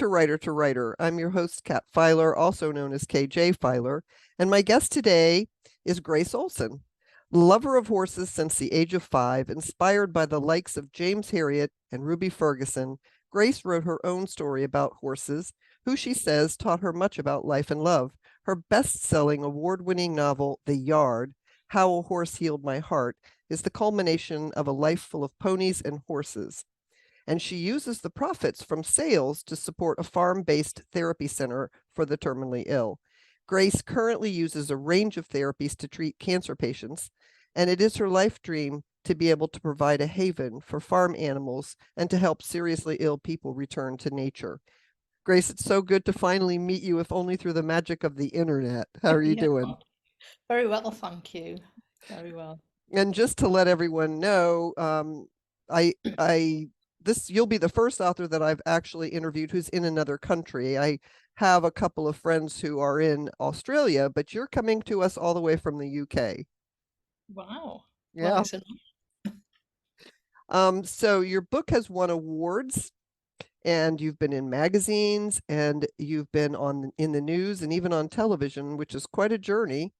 to Writer to Writer. I'm your host, Kat Filer, also known as KJ Filer, and my guest today is Grace Olson. Lover of horses since the age of 5, inspired by the likes of James Herriot and Ruby Ferguson, Grace wrote her own story about horses, who she says taught her much about life and love. Her best-selling, award-winning novel, The Yard, How a Horse Healed My Heart, is the culmination of a life full of ponies and horses. And she uses the profits from sales to support a farm-based therapy center for the terminally ill. Grace currently uses a range of therapies to treat cancer patients, and it is her life dream to be able to provide a haven for farm animals and to help seriously ill people return to nature. Grace, it's so good to finally meet you, if only through the magic of the internet. How are you Yeah, doing? very well, thank you. Very well. And just to let everyone know, I this you'll be the first author that I've actually interviewed who's in another country. I have a couple of friends who are in Australia, but you're coming to us all the way from the UK. Wow. Well, Yeah. So your book has won awards, and you've been in magazines, and you've been on in the news and even on television, which is quite a journey.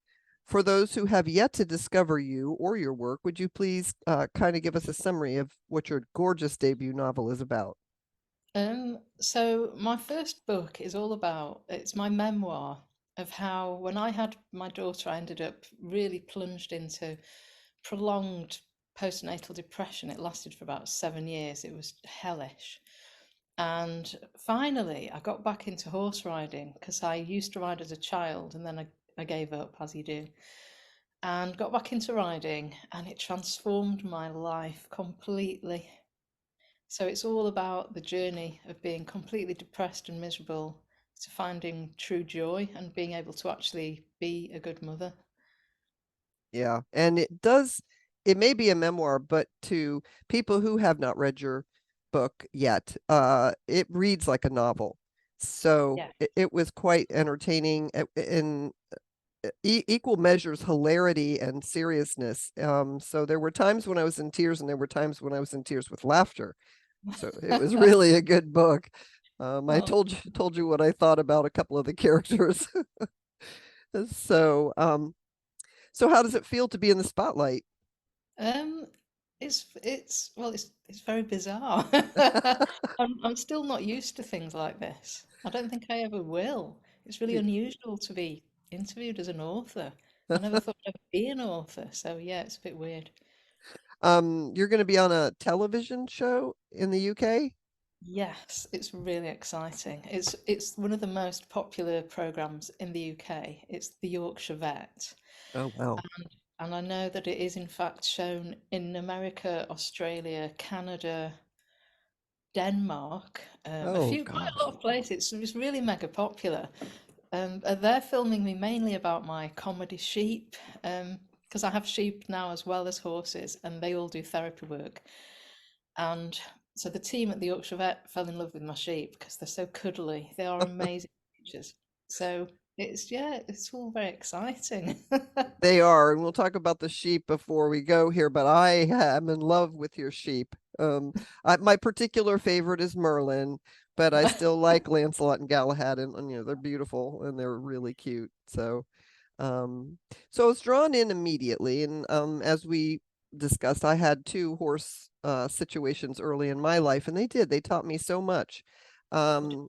For those who have yet to discover you or your work, would you please kind of give us a summary of what your gorgeous debut novel is about? so my first book is all about, it's my memoir of how when I had my daughter, I ended up really plunged into prolonged postnatal depression. It lasted for about 7 years. It was hellish. And finally, I got back into horse riding because I used to ride as a child and then I gave up, as you do, and got back into riding, and it transformed my life completely. So it's all about the journey of being completely depressed and miserable to finding true joy and being able to actually be a good mother. Yeah, and it may be a memoir, but to people who have not read your book yet, it reads like a novel. So Yeah. it was quite entertaining in equal measures, hilarity and seriousness. So there were times when I was in tears, and there were times when I was in tears with laughter. So it was really a good book. I Oh, told you what I thought about a couple of the characters. So, so how does it feel to be in the spotlight? um, it's very bizarre. I'm still not used to things like this. I don't think I ever will. It's really unusual to be interviewed as an author. I never thought I'd be an author, so yeah, it's a bit weird. You're going to be on a television show in the UK? Yes, it's really exciting. It's one of the most popular programs in the UK. It's the Yorkshire Vet. Oh, wow. And I know that it is in fact shown in America, Australia, Canada, Denmark, Oh, quite a gosh. lot of places. It's really mega popular. They're filming me mainly about my comedy sheep, because I have sheep now as well as horses, and they all do therapy work. And so the team at the Yorkshire Vet fell in love with my sheep because they're so cuddly. They are amazing creatures. So it's all very exciting. They are, and we'll talk about the sheep before we go here, but I am in love with your sheep. My particular favorite is Merlin, but I still like Lancelot and Galahad, and they're beautiful and they're really cute. Um, so I was drawn in immediately, and as we discussed, I had two horse situations early in my life, and they taught me so much. Good. Um,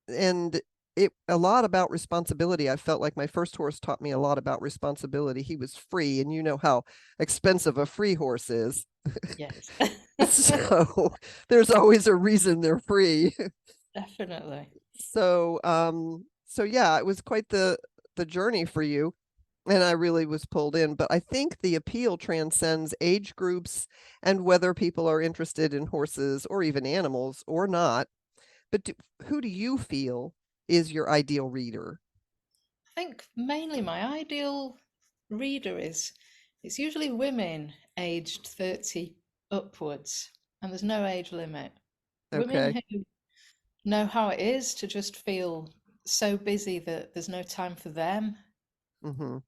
and it a lot about responsibility. I felt like my first horse taught me a lot about responsibility. He was free, and you know how expensive a free horse is. Yes, So there's always a reason they're free. definitely. So yeah, it was quite the journey for you, and I really was pulled in. But I think the appeal transcends age groups and whether people are interested in horses or even animals or not. But who do you feel is your ideal reader? I think mainly my ideal reader is it's usually women aged 30 upwards, and there's no age limit. Women Okay. who know how it is to just feel so busy that there's no time for them, Mm-hmm.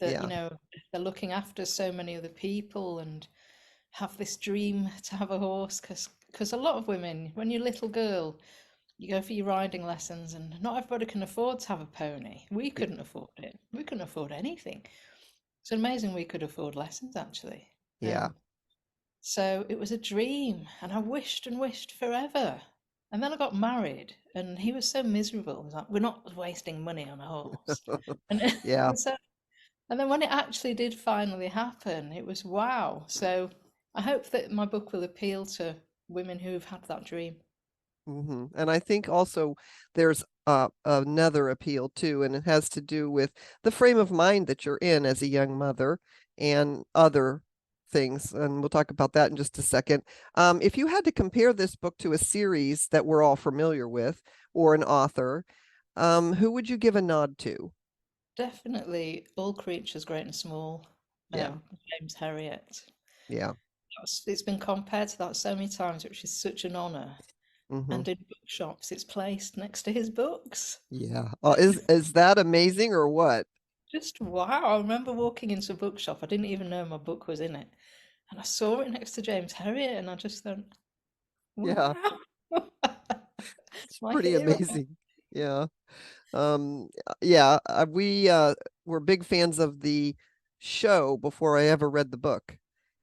that, Yeah. they're looking after so many other people and have this dream to have a horse. Because a lot of women, when you're a little girl, you go for your riding lessons, and not everybody can afford to have a pony. We couldn't afford it. We couldn't afford anything. It's amazing we could afford lessons, actually. Yeah. So it was a dream, and I wished and wished forever. And then I got married, and he was so miserable. He was like, "We're not wasting money on a horse." And, Yeah. and so, and then when it actually did finally happen, it was wow. So I hope that my book will appeal to women who've had that dream. And I think also there's another appeal too, and it has to do with the frame of mind that you're in as a young mother and other things. And we'll talk about that in just a second. If you had to compare this book to a series that we're all familiar with or an author, who would you give a nod to? Definitely All Creatures Great and Small, Yeah. James Herriot. Yeah. It's been compared to that so many times, which is such an honour. hmm And in bookshops, it's placed next to his books. Yeah. Is that amazing or what? Just wow. I remember walking into a bookshop. I didn't even know my book was in it. And I saw it next to James Herriot, and I just thought, Yeah, wow, it's my pretty hero. amazing. Yeah. Yeah, we were big fans of the show before I ever read the book.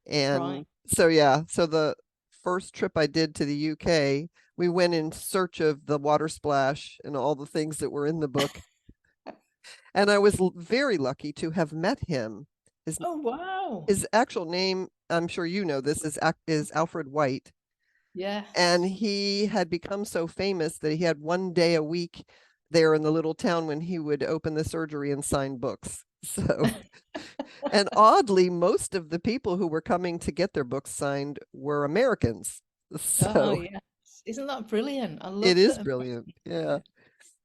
Right. And so yeah, so the first trip I did to the UK, we went in search of the water splash and all the things that were in the book. And I was very lucky to have met him. His Oh, wow. his actual name, I'm sure you know this, is Alfred White. And Yes. he had become so famous that he had one day a week there in the little town when he would open the surgery and sign books. So, and oddly, most of the people who were coming to get their books signed were Americans. Oh, So yes. Isn't that brilliant? I it love is that. brilliant. Yeah.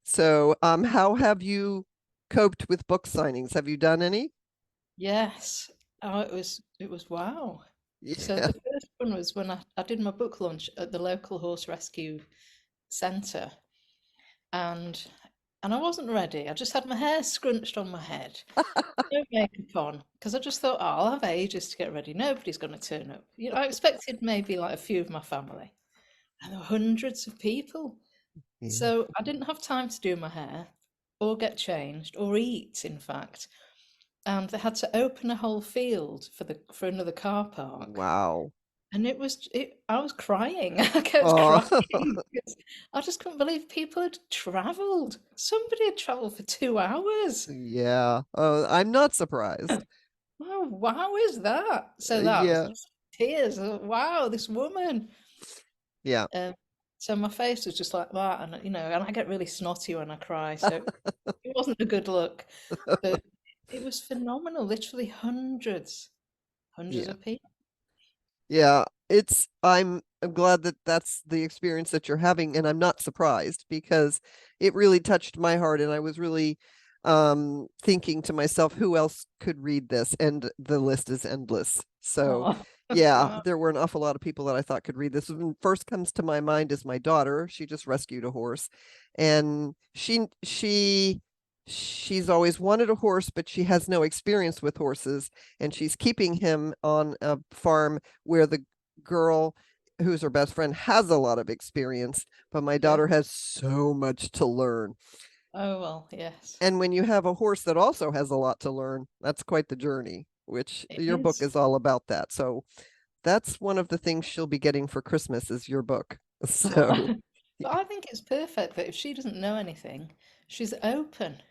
So, how have you coped with book signings? Have you done any? Yes. Oh, it was wow. So Yeah. the first one was when I did my book launch at the local horse rescue centre, and I wasn't ready. I just had my hair scrunched on my head, no makeup on, because I just thought, oh, I'll have ages to get ready. Nobody's going to turn up. I expected maybe like a few of my family, and there were hundreds of people. Yeah. So I didn't have time to do my hair, or get changed, or eat, in fact. And they had to open a whole field for another car park. Wow. And I was crying. I kept Oh, crying because I just couldn't believe people had travelled. Somebody had travelled for 2 hours. yeah. Oh, I'm not surprised. Oh, wow, is that? So that was Yeah. just tears. Wow, this woman. Yeah. Um, so my face was just like that, and and I get really snotty when I cry, so it wasn't a good look. But it was phenomenal. Literally hundreds Yeah. of people. Yeah, I'm glad that that's the experience that you're having, and I'm not surprised because it really touched my heart, and I was really thinking to myself, who else could read this? And the list is endless. So Oh, yeah, wow. there were an awful lot of people that I thought could read this. First comes to my mind is my daughter. She just rescued a horse, and she's always wanted a horse, but she has no experience with horses, and she's keeping him on a farm where the girl who's her best friend has a lot of experience, but my Yeah. daughter has so much to learn. Oh, well, yes. And when you have a horse that also has a lot to learn, that's quite the journey, which It your book is. is all about that. So that's one of the things she'll be getting for Christmas is your book. Oh, So but I think it's perfect that if she doesn't know anything, she's open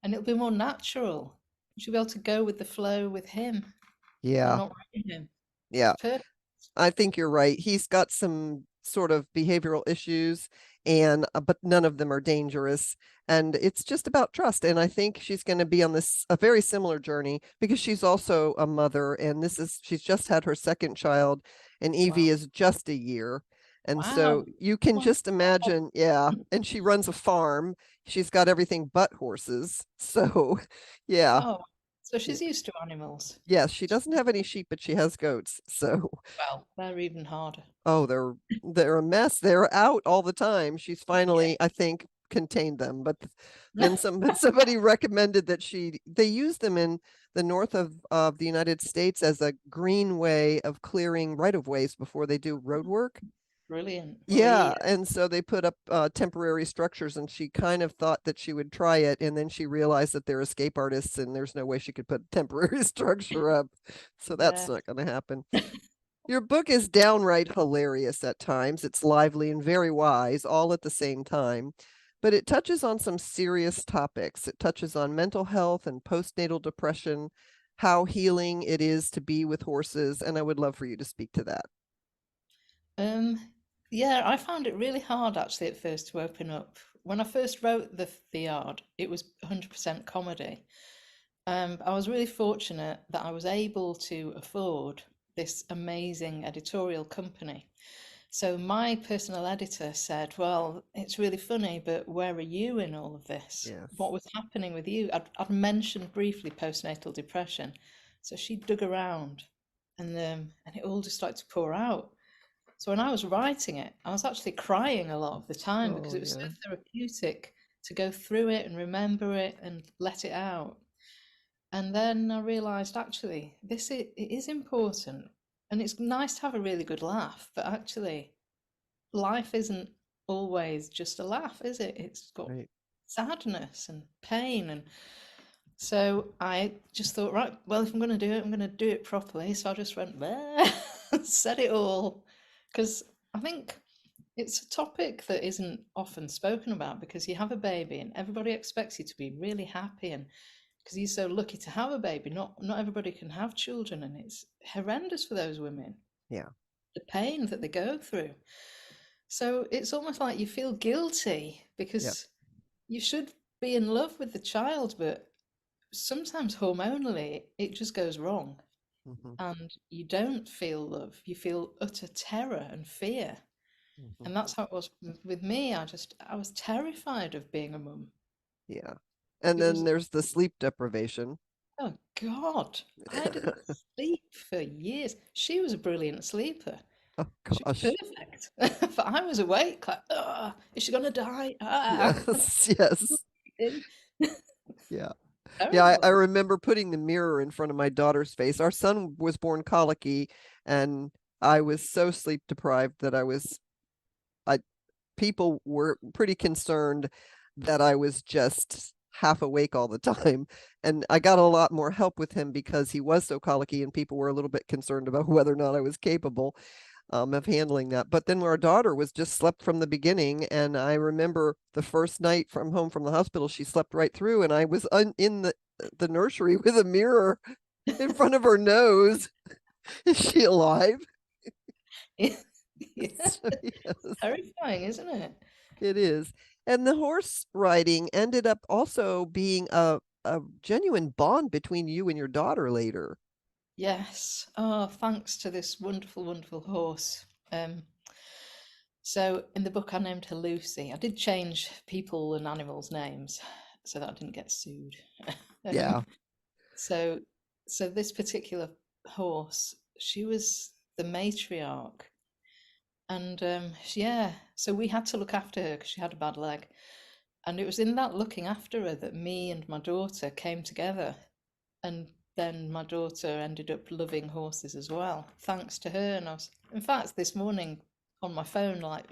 and it'll be more natural. She'll be able to go with the flow with him and yeah, not rein him. It's yeah. perfect. I think you're right. He's got some sort of behavioral issues and but none of them are dangerous, and it's just about trust. And I think she's going to be on this a very similar journey because she's also a mother, and she's just had her second child, and Evie Wow. is just a year. And so Wow. you Oh can my just imagine, yeah, God. and she runs a farm. She's got everything but horses. So, yeah. Oh, so she's used to animals. Yes, she doesn't have any sheep, but she has goats. So, Well, they're even harder. oh, they're a mess. They're out all the time. She's Yeah. finally, I think, contained them, but then somebody recommended that they use them in the north of the United States as a green way of clearing right of ways before they do road work. brilliant. Well, Yeah, and so they put up temporary structures, and she kind of thought that she would try it, and then she realized that they're escape artists, and there's no way she could put a temporary structure up. So that's yeah. not going to happen. Your book is downright hilarious at times. It's lively and very wise, all at the same time. But it touches on some serious topics. It touches on mental health and postnatal depression, how healing it is to be with horses, and I would love for you to speak to that. Yeah, I found it really hard actually at first to open up. When I first wrote the yard, it was 100% comedy. I was really fortunate that I was able to afford this amazing editorial company. So my personal editor said, "Well, it's really funny, but where are you in all of this? Yes. What was happening with you?" I'd mentioned briefly postnatal depression, so she dug around, and it all just started to pour out. So when I was writing it, I was actually crying a lot of the time because Oh, it was so yeah. therapeutic to go through it and remember it and let it out. And then I realized actually it is important, and it's nice to have a really good laugh, but actually life isn't always just a laugh, is it? It's got Right. sadness and pain. And so I just thought, right, well, if I'm going to do it, I'm going to do it properly. So I just went there, said it all, because I think it's a topic that isn't often spoken about because you have a baby and everybody expects you to be really happy, and because you're so lucky to have a baby, not everybody can have children, and it's horrendous for those women, Yeah. the pain that they go through. So it's almost like you feel guilty Yep. because you should be in love with the child, but sometimes hormonally it just goes wrong Hmm. and you don't feel love. You feel utter terror and fear. Hmm. And that's how it was with me. I was terrified of being a mum. Yeah. And It then was, there's the sleep deprivation. oh God, I didn't sleep for years. She was a brilliant sleeper. Oh She was gosh. perfect. But I was awake, like, is she gonna die? Yes. Yes. Yeah. Yeah, I Terrible. remember putting the mirror in front of my daughter's face. Our son was born colicky, and I was so sleep deprived that I people were pretty concerned that I was just half awake all the time. And I got a lot more help with him because he was so colicky, and people were a little bit concerned about whether or not I was capable of handling that. But then our daughter was just slept from the beginning. And I remember the first night from home from the hospital, she slept right through, and I was in the nursery with a mirror in front of her nose. Is she alive? Yeah, So, yes, terrifying, isn't it? it is. And the horse riding ended up also being a genuine bond between you and your daughter later. Yes. Oh, thanks to this wonderful, wonderful horse. Um, so in the book, I named her Lucy. I did change people and animals' names so that I didn't get sued. Um, Yeah. so, so this particular horse, she was the matriarch, and yeah, so we had to look after her because she had a bad leg, and it was in that looking after her that me and my daughter came together. And then my daughter ended up loving horses as well, thanks to her. And I was, in fact, this morning on my phone, like,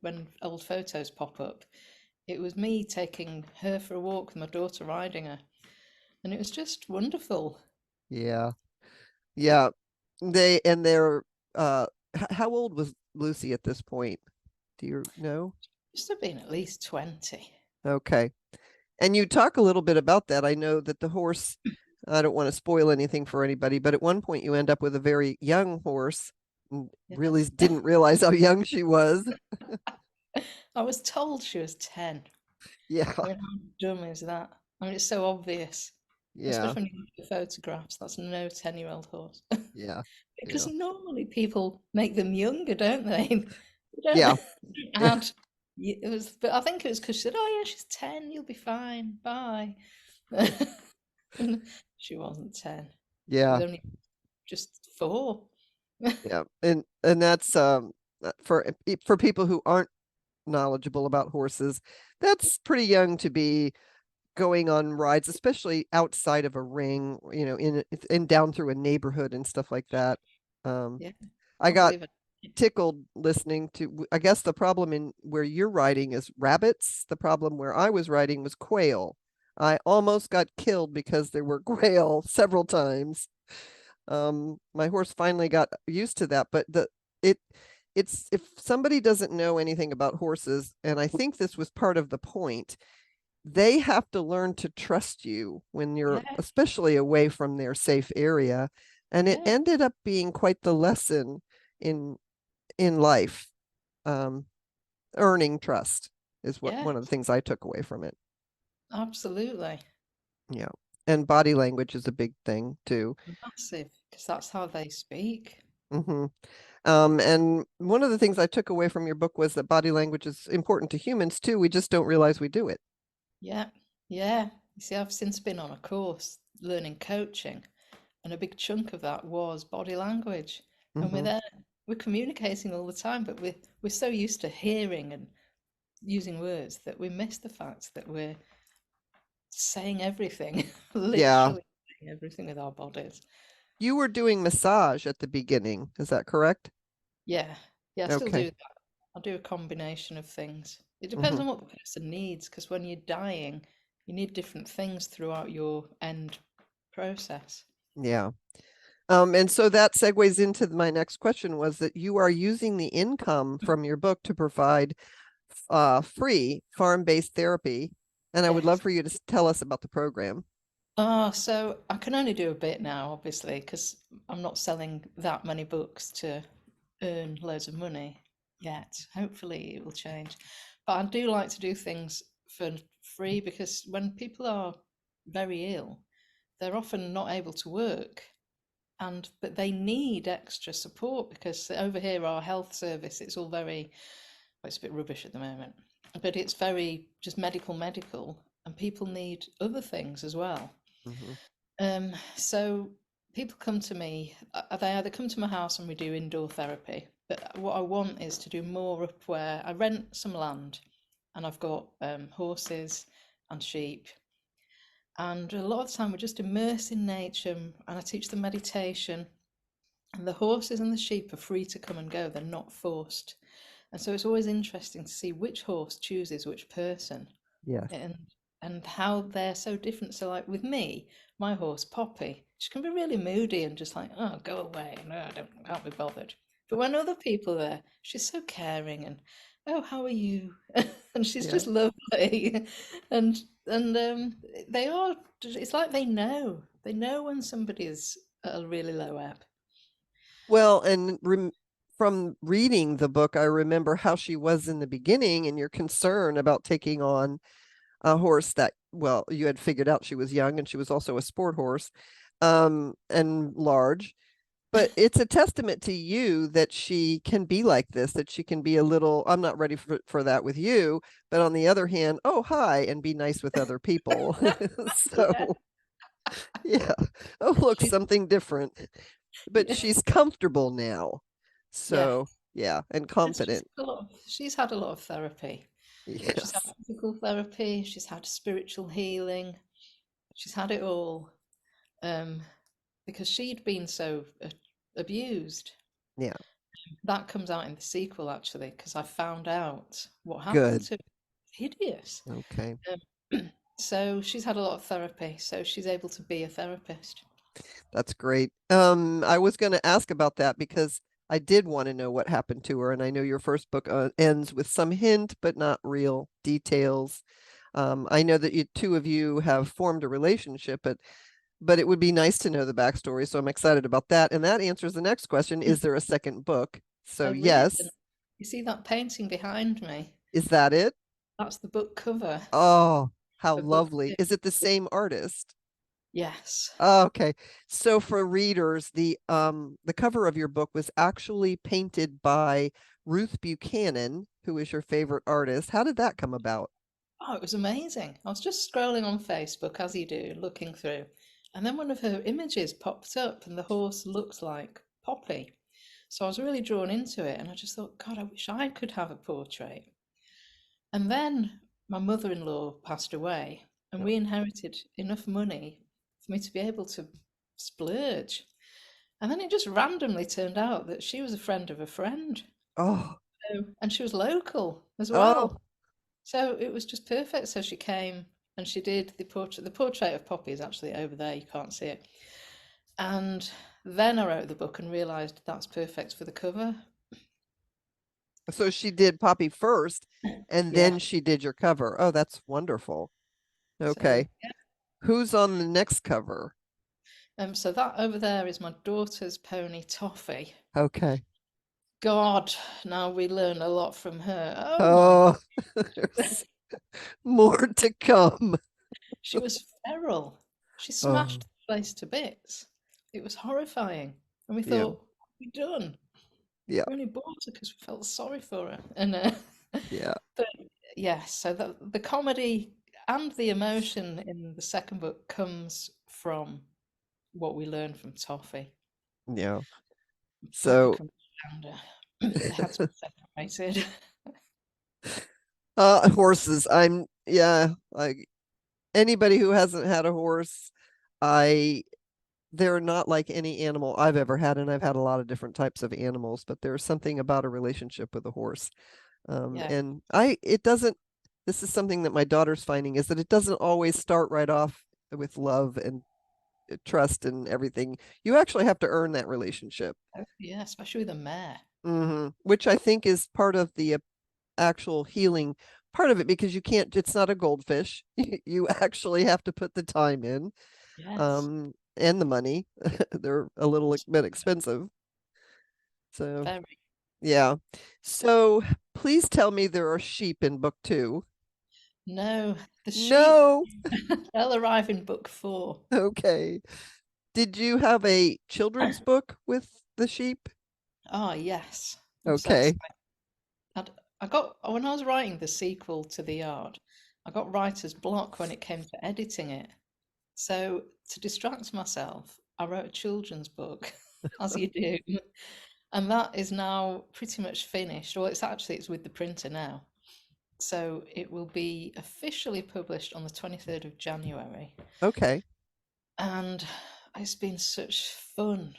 when old photos pop up, it was me taking her for a walk with my daughter riding her. And it was just wonderful. Yeah. Yeah. They're how old was Lucy at this point? Do you know? Must have been at least 20. Okay. And you talk a little bit about that. I know that the horse, I don't want to spoil anything for anybody, but at one point you end up with a very young horse and really Yes. didn't realize how young she was. I was told she was 10. Yeah. I mean, how dumb is that? I mean, it's so obvious, Yeah. especially when you look at the photographs. That's no 10-year-old horse. Yeah. Because Yeah. normally people make them younger, don't they? They don't Yeah. add. It was, but I think it was because she said, "Oh yeah, she's 10. You'll be fine. Bye." And she wasn't 10. She was Yeah. only just 4. Yeah. And that's for people who aren't knowledgeable about horses, that's pretty young to be going on rides, especially outside of a ring, in down through a neighborhood and stuff like that. Um, Yeah, I can't got believe it. tickled listening to, I guess the problem in where you're writing is rabbits. The problem where I was writing was quail. I almost got killed because there were quail several times. My horse finally got used to that, but it it's if somebody doesn't know anything about horses, and I think this was part of the point, they have to learn to trust you when you're Yeah, especially away from their safe area. And it yeah, ended up being quite the lesson in life. Um, Earning trust is what yeah, one of the things I took away from it. absolutely. Yeah. And body language is a big thing too. Massive, because that's how they speak. Hmm. And one of the things I took away from your book was that body language is important to humans too. We just don't realize we do it. Yeah, yeah. You see, I've since been on a course learning coaching, and a big chunk of that was body language. And Hmm. we're communicating all the time, but we're so used to hearing and using words that we miss the fact that we're saying everything, Yeah. literally saying everything with our bodies. You were doing massage at the beginning. Is that correct? Yeah, yeah, I still Okay. do that. I do a combination of things. It depends Hmm. on what the person needs, because when you're dying, you need different things throughout your end process. Yeah. And so that segues into my next question was that you are using the income from your book to provide free farm-based therapy. And I would love Yes. for you to tell us about the program. So I can only do a bit now, obviously, because I'm not selling that many books to earn loads of money yet. Hopefully, it will change. But I do like to do things for free because when people are very ill, they're often not able to work, and but they need extra support because over here our health service, it's all very, well, it's a bit rubbish at the moment, but it's very just medical, and people need other things as well. Hmm. So people come to me, they either come to my house and we do indoor therapy, but what I want is to do more up where I rent some land and I've got horses and sheep. And a lot of the time we're just immersed in nature, and I teach them meditation. And the horses and the sheep are free to come and go, they're not forced. And so it's always interesting to see which horse chooses which person, Yes. and how they're so different. So like with me, my horse Poppy, she can be really moody and just like, oh, go away, no, I can't be bothered. But when other people are there, she's so caring and, oh, how are you? And she's Yeah. just lovely. and they are. It's like they know when somebody is at a really low ebb. Well, and from reading the book, I remember how she was in the beginning and your concern about taking on a horse that, well, you had figured out she was young and she was also a sport horse, and large. But it's a testament to you that she can be like this, that she can be a little, I'm not ready for that with you. But on the other hand, oh, hi, and be nice with other people. Yeah, So, yeah. Oh, look, she's something different. But yeah, she's comfortable now. yeah. So, yeah, and Yes, confident. she's had a lot of therapy. She's had Yes. physical therapy, she's had spiritual healing, she's had it all, um, because she'd been so abused. Yeah. That comes out in the sequel, actually, because I found out what happened Good. to her. Hideous. Okay. So she's had a lot of therapy, so she's able to be a therapist. That's great. I was going to ask about that because I did want to know what happened to her, and I know your first book ends with some hint, but not real details. I know that you two of you have formed a relationship, but it would be nice to know the backstory. So I'm excited about that. And that answers the next question: is there a second book? So There is, and yes. you see that painting behind me? Is that it? That's the book cover Oh, how for book lovely! two. Is it the same artist? Yes. Oh, okay. So for readers, the cover of your book was actually painted by Ruth Buchanan, who is your favorite artist. How did that come about? Oh, it was amazing. I was just scrolling on Facebook, as you do, looking through, and then one of her images popped up, and the horse looked like Poppy. So I was really drawn into it, and I just thought, God, I wish I could have a portrait. And then my mother-in-law passed away, and No. we inherited enough money for me to be able to splurge. And then it just randomly turned out that she was a friend of a friend. Oh, And she was local as oh, well. So it was just perfect. So she came and she did the portrait. The portrait of Poppy is actually over there. You can't see it. And then I wrote the book and realised that's perfect for the cover. so she did Poppy first, and Yeah. then she did your cover. Oh, that's wonderful. So Okay. Who's on the next cover? so that over there is my daughter's pony Toffee. Okay. God, now we learn a lot from her. Oh my! Oh, there's more to come. She was feral. She Oh, smashed the place to bits. It was horrifying, and we yeah, thought, "What have we done? yeah, We only bought her because we felt sorry for her." And yeah, but yes, so the comedy and the emotion in the second book comes from what we learned from Toffee. yeah. That So, becomes Shanda. They had to be separated. horses. Yeah, like anybody who hasn't had a horse, I, they're not like any animal I've ever had, and I've had a lot of different types of animals, but there's something about a relationship with a horse. Yeah, And it doesn't, this is something that my daughter's finding is that it doesn't always start right off with love and trust and everything. You actually have to earn that relationship. oh, yeah, especially with a mare. Which I think is part of the actual healing part of it, because you can't, it's not a goldfish. You actually have to put the time in, Yes, and the money. They're a little bit expensive. So, very. yeah. So please tell me there are sheep in book two. No, the sheep, No. they'll arrive in book four. Okay. Did you have a children's book with the sheep? Ah, yes. I'm so Okay. excited. I'd, I got, when I was writing the sequel to The Yard, I got writer's block when it came to editing it. So to distract myself, I wrote a children's book, as you do. And that is now pretty much finished. Well, it's with the printer now. So it will be officially published on the 23rd of January. Okay. And it's been such fun.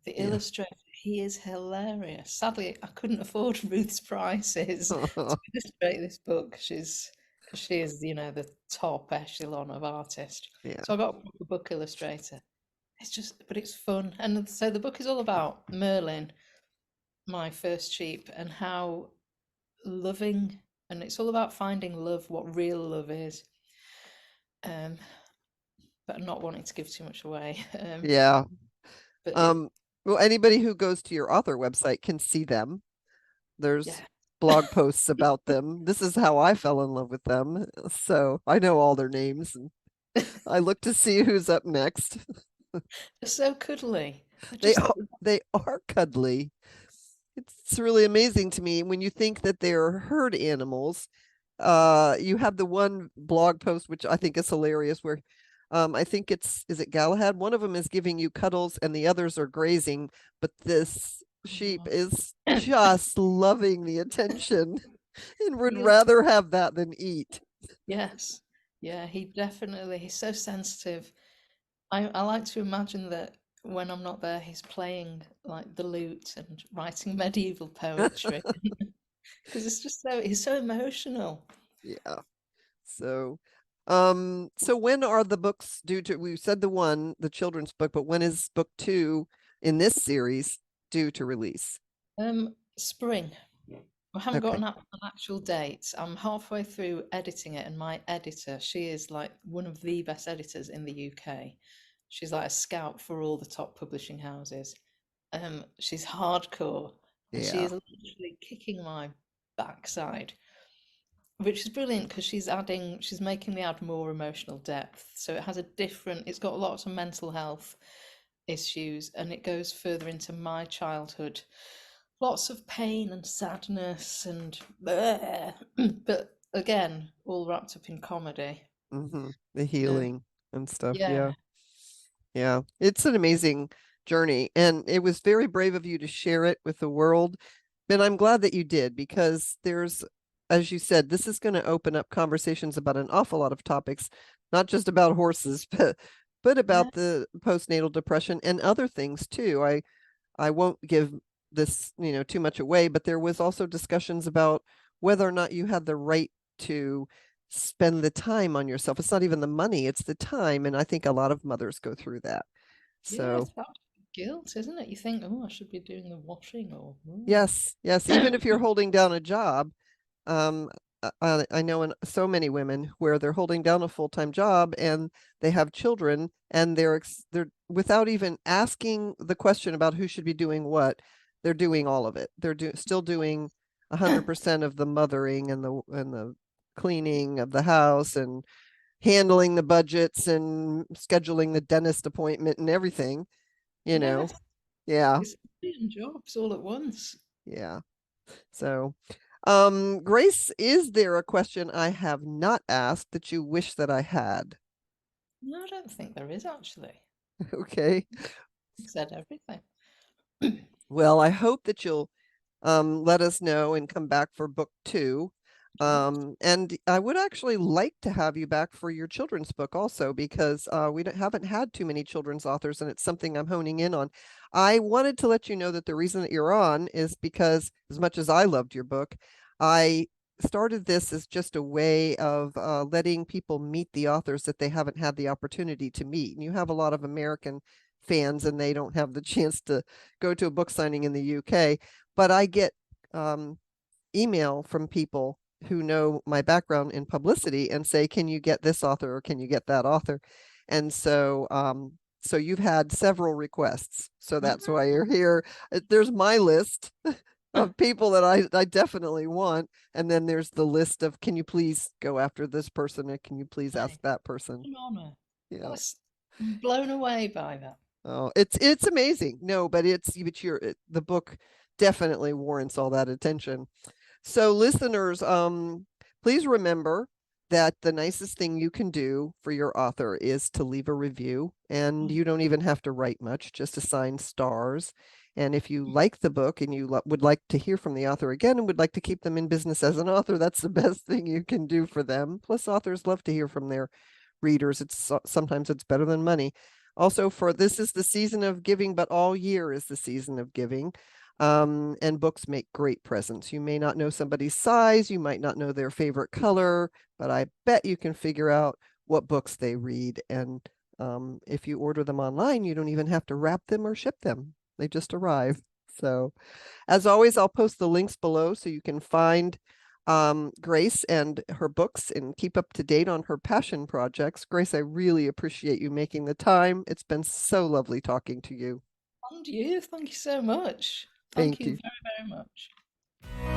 The Yeah. illustrator, he is hilarious. Sadly, I couldn't afford Ruth's prices to illustrate this book. Because she is, the top echelon of artist. Yeah. So I got a book illustrator. But it's fun. And so the book is all about Merlin, my first sheep, and how loving, and it's all about finding love, what real love is. Um, but not wanting to give too much away. Yeah. But it, Um, well, anybody who goes to your author website can see them. There's yeah, blog posts about them. This is how I fell in love with them. So I know all their names, and I look to see who's up next. they're so cuddly. They're They just are, they are cuddly. It's really amazing to me when you think that they're herd animals. You have the one blog post which I think is hilarious, where I think is it Galahad? One of them is giving you cuddles and the others are grazing, but this sheep oh, is just loving the attention and would he is. rather have that than eat. Yes, yeah, he's so sensitive. I like to imagine that when I'm not there, he's playing like the lute and writing medieval poetry because he's so emotional. Yeah. So, so when are the books due to, we said the children's book, but when is book two in this series due to release? Spring. I haven't got Okay. an actual date. I'm halfway through editing it, and my editor, she is like one of the best editors in the UK. She's like a scout for all the top publishing houses. She's hardcore, and she Yeah. is literally kicking my backside, which is brilliant because she's making me add more emotional depth. So it's got lots of mental health issues, and it goes further into my childhood, lots of pain and sadness and but again, all wrapped up in comedy. The So healing and stuff. yeah, Yeah. Yeah. It's an amazing journey. And it was very brave of you to share it with the world. And I'm glad that you did, because as you said, this is going to open up conversations about an awful lot of topics, not just about horses, but Yeah. about the postnatal depression and other things too. I won't give this, too much away, but there was also discussions about whether or not you had the right to spend the time on yourself. It's not even the money, it's the time. And I think a lot of mothers go through that. Yeah, So it's about guilt, isn't it? You think, oh, I should be doing the washing or yes, yes, even if you're holding down a job, um, I know in so many women where they're holding down a full-time job and they have children and they're without even asking the question about who should be doing what, they're doing all of it. They're still doing 100% of the mothering and the cleaning of the house and handling the budgets and scheduling the dentist appointment and everything, you know. yes, Yeah, it's a million jobs all at once. yeah. So, Grace, is there a question I have not asked that you wish that I had? No, I don't think there is actually. Okay. You've said everything. Well, I hope that you'll let us know and come back for book two. Sure. And I would actually like to have you back for your children's book also, because we haven't had too many children's authors, and it's something I'm honing in on. I wanted to let you know that the reason that you're on is because, as much as I loved your book, I started this as just a way of letting people meet the authors that they haven't had the opportunity to meet. And you have a lot of American fans, and they don't have the chance to go to a book signing in the UK. But I get email from people who know my background in publicity and say, can you get this author or can you get that author? And so you've had several requests. So that's why you're here. There's my list of people that I definitely want. And then there's the list of, can you please go after this person and can you please ask Hey, that person? an honour. Yeah. That's I'm blown away by that. Oh, it's amazing. No, but the book definitely warrants all that attention. So listeners, please remember that the nicest thing you can do for your author is to leave a review, and Mm. you don't even have to write much, just assign stars. And if you like the book and you would like to hear from the author again and would like to keep them in business as an author, that's the best thing you can do for them. Plus, authors love to hear from their readers. Sometimes it's better than money. Also, for this is the season of giving, but all year is the season of giving. And books make great presents. You may not know somebody's size, you might not know their favorite color, but I bet you can figure out what books they read. And if you order them online, you don't even have to wrap them or ship them. They just arrive. So, as always, I'll post the links below so you can find Grace and her books and keep up to date on her passion projects. Grace, I really appreciate you making the time. It's been so lovely talking to you. And you, thank you so much. Thank Thank you you. very, very much.